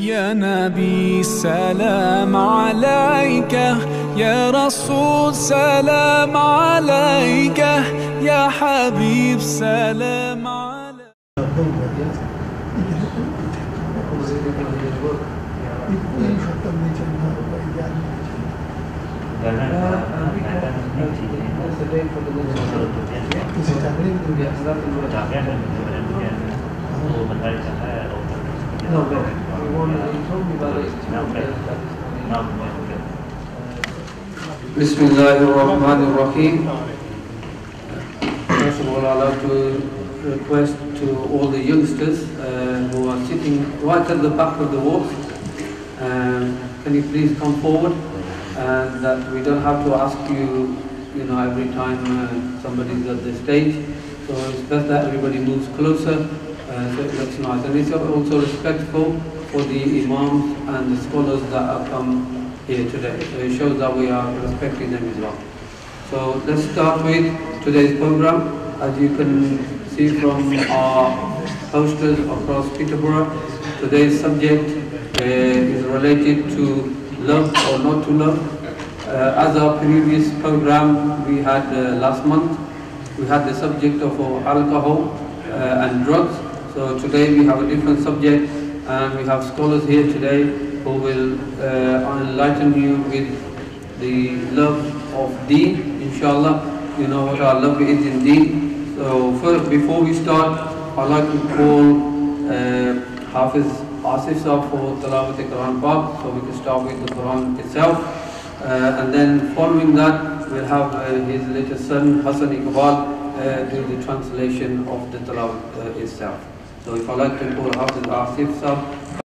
يا نبي سلام عليك، يا رسول سلام عليك، يا حبيب سلام عليك. Bismillahirrahmanirrahim. First of all, I'd like to request to all the youngsters who are sitting right at the back of the walk, can you please come forward, and that we don't have to ask you, every time somebody's at the stage. So it's best that everybody moves closer, so it looks nice. And it's also respectful for the imams and the scholars that have come here today. So it shows that we are respecting them as well. So let's start with today's program. As you can see from our posters across Peterborough, today's subject is related to love or not to love. As our previous program we had last month, we had the subject of alcohol and drugs. So today we have a different subject, and we have scholars here today who will enlighten you with the love of Deen, inshallah. You know what our love is in Deen. So first, before we start, I'd like to call Hafiz Asif Sahab for Tilawat al-Quran Pak, so we can start with the Quran itself. And then following that, we'll have his little son, Hassan Iqbal, do the translation of the Tilawat itself. So if I'd like to call Hafiz Asif Sahab